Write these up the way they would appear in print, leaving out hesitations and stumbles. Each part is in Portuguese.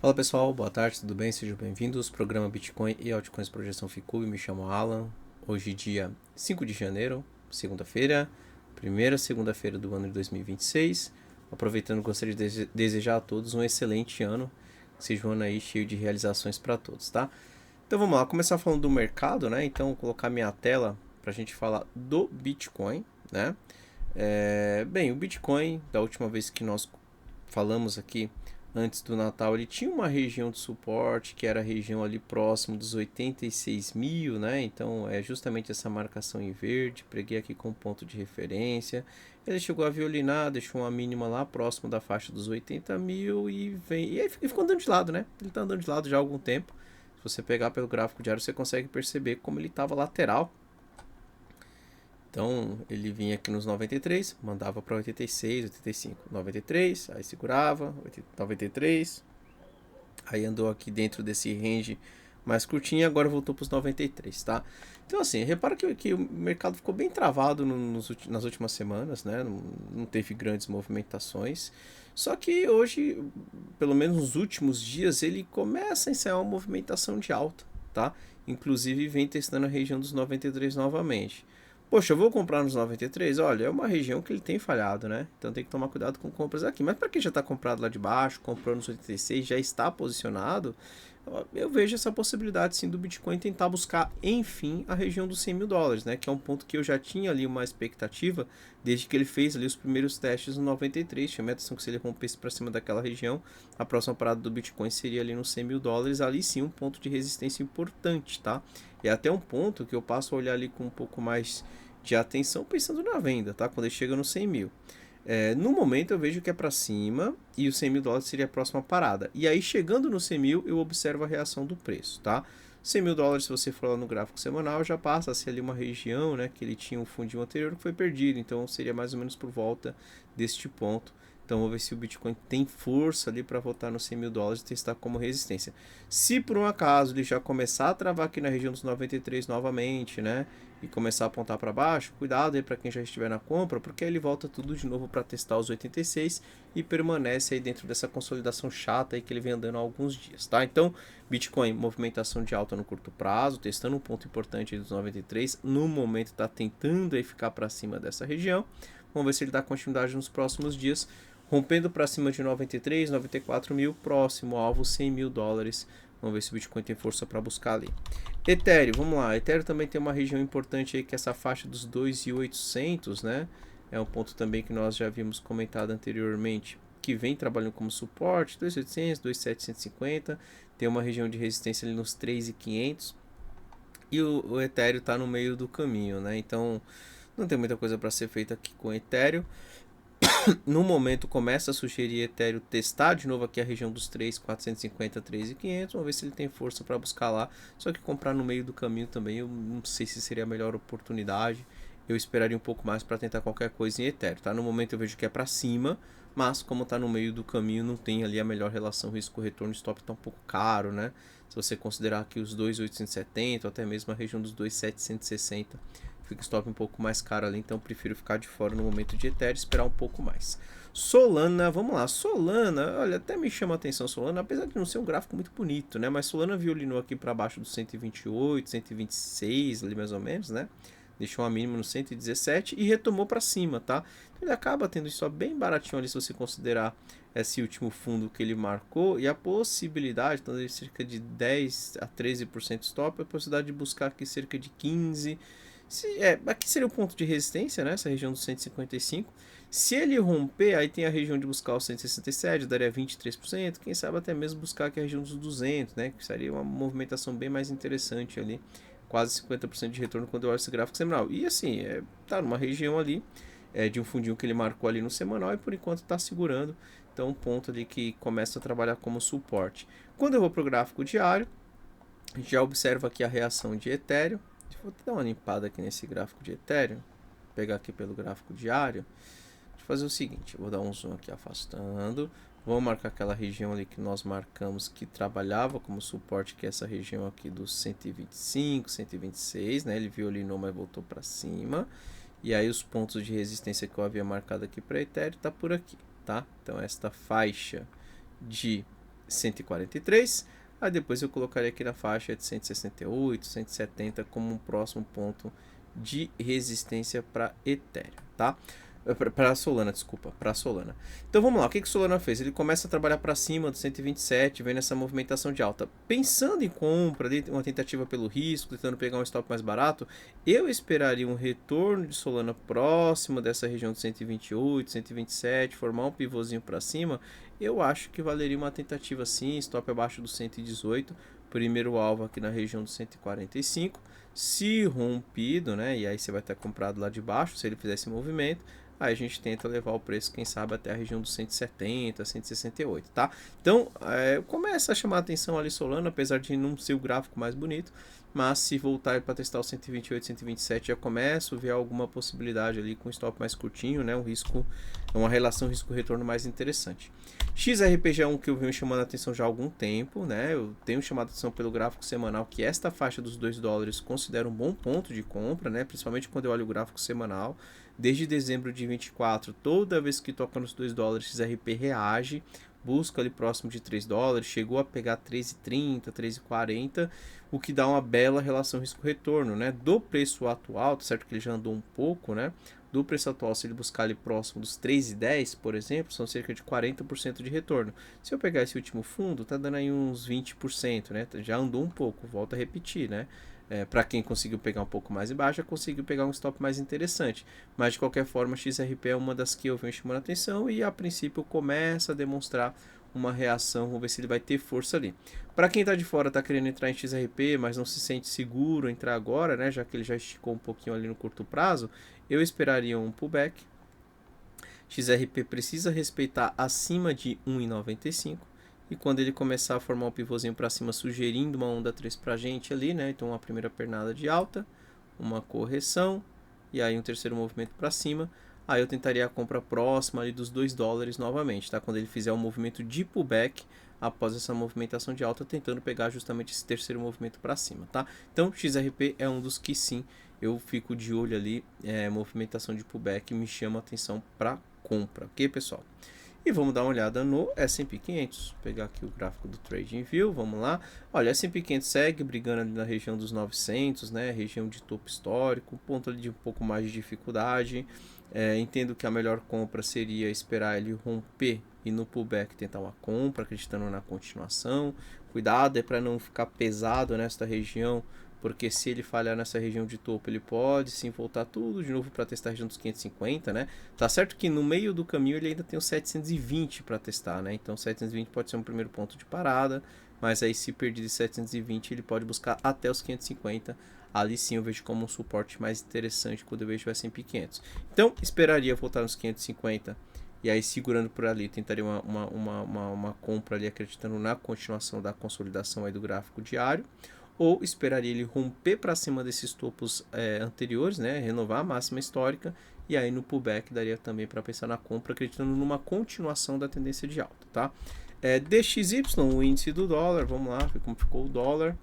Fala pessoal, boa tarde, tudo bem? Sejam bem-vindos. Programa Bitcoin e Altcoins Projeção Ficube. Me chamo Alan. Hoje, dia 5 de janeiro, segunda-feira, primeira segunda-feira do ano de 2026. Aproveitando, gostaria de desejar a todos um excelente ano. Que seja um ano aí cheio de realizações para todos, tá? Então vamos lá, começar falando do mercado, né? Então, vou colocar minha tela para a gente falar do Bitcoin, né? Bem, o Bitcoin, da última vez que nós falamos aqui, antes do Natal, ele tinha uma região de suporte que era a região ali próximo dos 86 mil, né? Então é justamente essa marcação em verde. Preguei aqui com ponto de referência. Ele chegou a violinar, deixou uma mínima lá próximo da faixa dos 80 mil e aí ficou andando de lado, né? Ele tá andando de lado já há algum tempo. Se você pegar pelo gráfico diário, você consegue perceber como ele estava lateral. Então ele vinha aqui nos 93, mandava para 86, 85, 93, aí segurava, 93, aí andou aqui dentro desse range mais curtinho e agora voltou para os 93, tá? Então assim, repara que o mercado ficou bem travado nas últimas semanas, né? Não teve grandes movimentações. Só que hoje, pelo menos nos últimos dias, ele começa a ensaiar uma movimentação de alta, tá? Inclusive vem testando a região dos 93 novamente. Poxa, eu vou comprar nos 93? Olha, é uma região que ele tem falhado, né? Então tem que tomar cuidado com compras aqui. Mas para quem já está comprado lá de baixo, comprou nos 86, já está posicionado, eu vejo essa possibilidade sim do Bitcoin tentar buscar, enfim, a região dos 100 mil dólares, né? Que é um ponto que eu já tinha ali uma expectativa desde que ele fez ali os primeiros testes no 93. Tinha a atenção que se ele rompesse para cima daquela região, a próxima parada do Bitcoin seria ali nos 100 mil dólares. Ali sim um ponto de resistência importante, tá? E até um ponto que eu passo a olhar ali com um pouco mais de atenção pensando na venda, tá? Quando ele chega nos 100 mil. No momento eu vejo que é para cima e os 100 mil dólares seria a próxima parada. E aí chegando no 100 mil eu observo a reação do preço, tá? 100 mil dólares, se você for lá no gráfico semanal, já passa a ser ali uma região, né? Que ele tinha um fundinho anterior que foi perdido. Então seria mais ou menos por volta deste ponto. Então vamos ver se o Bitcoin tem força ali para voltar nos 100 mil dólares e testar como resistência. Se por um acaso ele já começar a travar aqui na região dos 93 novamente, né? E começar a apontar para baixo, cuidado aí para quem já estiver na compra, porque aí ele volta tudo de novo para testar os 86 e permanece aí dentro dessa consolidação chata aí que ele vem andando há alguns dias, tá? Então, Bitcoin, movimentação de alta no curto prazo, testando um ponto importante aí dos 93, no momento está tentando aí ficar para cima dessa região. Vamos ver se ele dá continuidade nos próximos dias, rompendo para cima de 93, 94 mil, próximo alvo 100 mil dólares. Vamos ver se o Bitcoin tem força para buscar ali. Ethereum, vamos lá. Ethereum também tem uma região importante aí que é essa faixa dos 2.800, né? É um ponto também que nós já havíamos comentado anteriormente, que vem trabalhando como suporte, 2.800, 2.750, tem uma região de resistência ali nos 3.500 e o Ethereum está no meio do caminho, né? Então não tem muita coisa para ser feita aqui com o Ethereum. No momento começa a sugerir Ethereum testar de novo aqui a região dos 3.450, 3.500. Vamos ver se ele tem força para buscar lá. Só que comprar no meio do caminho também eu não sei se seria a melhor oportunidade. Eu esperaria um pouco mais para tentar qualquer coisa em Ethereum, tá? No momento eu vejo que é para cima, mas como está no meio do caminho não tem ali a melhor relação risco-retorno. O stop está um pouco caro, né? Se você considerar aqui os 2.870 ou até mesmo a região dos 2.760, fica o stop um pouco mais caro ali, então eu prefiro ficar de fora no momento de Ethereum e esperar um pouco mais. Solana, vamos lá, Solana, olha, até me chama a atenção Solana, apesar de não ser um gráfico muito bonito, né, mas Solana violinou aqui para baixo dos 128, 126 ali mais ou menos, né, deixou uma mínima no 117 e retomou para cima, tá, então ele acaba tendo isso bem baratinho ali se você considerar esse último fundo que ele marcou e a possibilidade, então de cerca de 10 a 13% stop, a possibilidade de buscar aqui cerca de 15%. Aqui seria o ponto de resistência, né? Essa região dos 155. Se ele romper, aí tem a região de buscar os 167, daria 23%. Quem sabe até mesmo buscar aqui a região dos 200, né? Que seria uma movimentação bem mais interessante ali. Quase 50% de retorno quando eu olho esse gráfico semanal. E assim, tá numa região ali, de um fundinho que ele marcou ali no semanal e por enquanto está segurando. Então, um ponto ali que começa a trabalhar como suporte. Quando eu vou para o gráfico diário, a gente já observa aqui a reação de Ethereum. Vou dar uma limpada aqui nesse gráfico de Ethereum. Vou pegar aqui pelo gráfico diário. Vou fazer o seguinte, vou dar um zoom aqui afastando. Vamos marcar aquela região ali que nós marcamos que trabalhava como suporte, que é essa região aqui dos 125, 126, né? Ele violinou, mas voltou para cima. E aí os pontos de resistência que eu havia marcado aqui para Ethereum tá por aqui, tá? Então esta faixa de 143. Aí depois eu colocaria aqui na faixa de 168, 170 como um próximo ponto de resistência para Ethereum, tá? Para Solana, desculpa, para Solana. Então vamos lá, o que Solana fez? Ele começa a trabalhar para cima do 127, vendo essa movimentação de alta. Pensando em compra, uma tentativa pelo risco, tentando pegar um stop mais barato, eu esperaria um retorno de Solana próximo dessa região de 128, 127, formar um pivôzinho para cima. Eu acho que valeria uma tentativa sim, stop abaixo do 118, primeiro alvo aqui na região do 145. Se rompido, né, e aí você vai estar comprado lá de baixo, se ele fizer esse movimento, aí a gente tenta levar o preço, quem sabe, até a região dos 170, 168, tá? Então, começa a chamar a atenção ali Solana, apesar de não ser o gráfico mais bonito, mas se voltar para testar o 128, 127, já começo a ver alguma possibilidade ali com stop mais curtinho, né? Um risco, uma relação risco-retorno mais interessante. XRP é um que eu venho chamando a atenção já há algum tempo, né? Eu tenho chamado a atenção pelo gráfico semanal que esta faixa dos $2 considero um bom ponto de compra, né? Principalmente quando eu olho o gráfico semanal. Desde dezembro de 24, toda vez que toca nos $2, XRP reage, busca ali próximo de $3, chegou a pegar 3,30, 3,40, o que dá uma bela relação risco-retorno, né? Do preço atual, tá certo que ele já andou um pouco, né? Do preço atual, se ele buscar ali próximo dos 3,10, por exemplo, são cerca de 40% de retorno. Se eu pegar esse último fundo, tá dando aí uns 20%, né? Já andou um pouco, volto a repetir, né? Para quem conseguiu pegar um pouco mais embaixo, já conseguiu pegar um stop mais interessante. Mas de qualquer forma, XRP é uma das que eu venho chamando a atenção e a princípio começa a demonstrar uma reação. Vamos ver se ele vai ter força ali. Para quem está de fora, está querendo entrar em XRP, mas não se sente seguro entrar agora, né? Já que ele já esticou um pouquinho ali no curto prazo, eu esperaria um pullback. XRP precisa respeitar acima de 1,95. E quando ele começar a formar um pivôzinho para cima, sugerindo uma onda 3 para a gente ali, né? Então, uma primeira pernada de alta, uma correção, e aí um terceiro movimento para cima. Aí eu tentaria a compra próxima ali dos $2 novamente, tá? Quando ele fizer um movimento de pullback após essa movimentação de alta, tentando pegar justamente esse terceiro movimento para cima, tá? Então, XRP é um dos que sim, eu fico de olho ali, movimentação de pullback me chama a atenção para compra, ok, pessoal? E vamos dar uma olhada no S&P 500. Vou pegar aqui o gráfico do TradingView, vamos lá. Olha, o S&P 500 segue brigando ali na região dos 900, né? Região de topo histórico, ponto ali de um pouco mais de dificuldade. Entendo que a melhor compra seria esperar ele romper e no pullback tentar uma compra, acreditando na continuação. Cuidado para não ficar pesado nesta região, porque se ele falhar nessa região de topo, ele pode sim voltar tudo de novo para testar a região dos 550, né? Tá certo que no meio do caminho ele ainda tem os 720 para testar, né? Então 720 pode ser um primeiro ponto de parada, mas aí se perder de 720 ele pode buscar até os 550. Ali sim eu vejo como um suporte mais interessante quando eu vejo o S&P 500. Então esperaria voltar nos 550 e aí segurando por ali tentaria uma compra ali acreditando na continuação da consolidação aí do gráfico diário. Ou esperaria ele romper para cima desses topos anteriores, né? Renovar a máxima histórica, e aí no pullback daria também para pensar na compra, acreditando numa continuação da tendência de alta, tá? DXY, o índice do dólar, vamos lá, ver como ficou o dólar.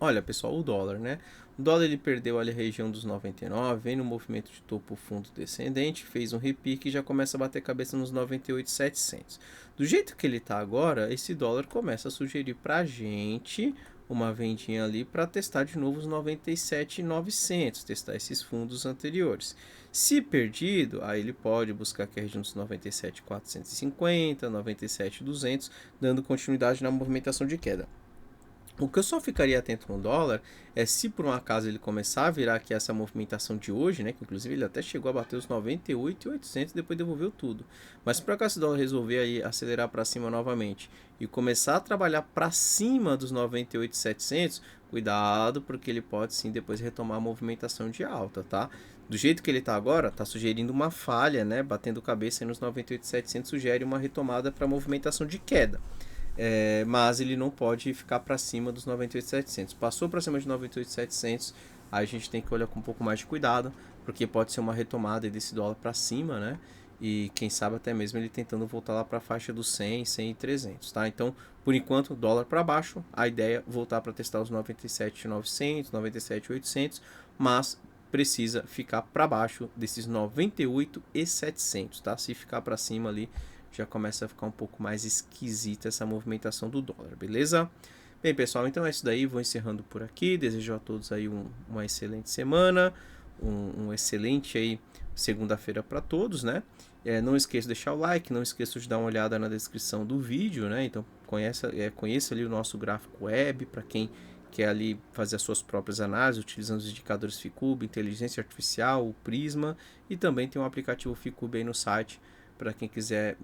Olha, pessoal, o dólar, né? O dólar ele perdeu ali a região dos 99, vem no movimento de topo fundo descendente, fez um repique e já começa a bater cabeça nos 98.700. Do jeito que ele está agora, esse dólar começa a sugerir para a gente uma vendinha ali para testar de novo os 97.900, testar esses fundos anteriores. Se perdido, aí ele pode buscar aqui a região dos 97.450, 97.200, dando continuidade na movimentação de queda. O que eu só ficaria atento no dólar é se por um acaso ele começar a virar aqui essa movimentação de hoje, né? Que inclusive ele até chegou a bater os 98.800 e depois devolveu tudo. Mas se por acaso o dólar resolver aí acelerar para cima novamente e começar a trabalhar para cima dos 98.700, cuidado porque ele pode sim depois retomar a movimentação de alta, tá? Do jeito que ele está agora, está sugerindo uma falha, né? Batendo cabeça aí nos 98.700 sugere uma retomada para movimentação de queda. Mas ele não pode ficar para cima dos 98.700. Passou para cima de 98.700, aí a gente tem que olhar com um pouco mais de cuidado, porque pode ser uma retomada desse dólar para cima, né? E quem sabe até mesmo ele tentando voltar lá para a faixa dos 100, 100 e 300, tá? Então, por enquanto, dólar para baixo, a ideia é voltar para testar os 97.900, 97.800, mas precisa ficar para baixo desses 98.700, tá? Se ficar para cima ali, já começa a ficar um pouco mais esquisita essa movimentação do dólar, beleza? Bem, pessoal, então é isso daí, vou encerrando por aqui, desejo a todos aí uma excelente semana, um excelente aí segunda-feira para todos, né? Não esqueça de deixar o like, não esqueça de dar uma olhada na descrição do vídeo, né? Então conheça ali o nosso gráfico web, para quem quer ali fazer as suas próprias análises, utilizando os indicadores Ficube, inteligência artificial, o Prisma, e também tem um aplicativo Ficube aí no site, para quem quiser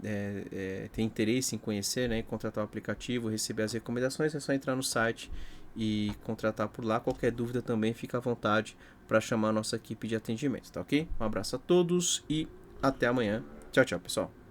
ter interesse em conhecer, né, e contratar o aplicativo, receber as recomendações, é só entrar no site e contratar por lá. Qualquer dúvida também fica à vontade para chamar a nossa equipe de atendimento, tá ok? Um abraço a todos e até amanhã. Tchau, tchau, pessoal.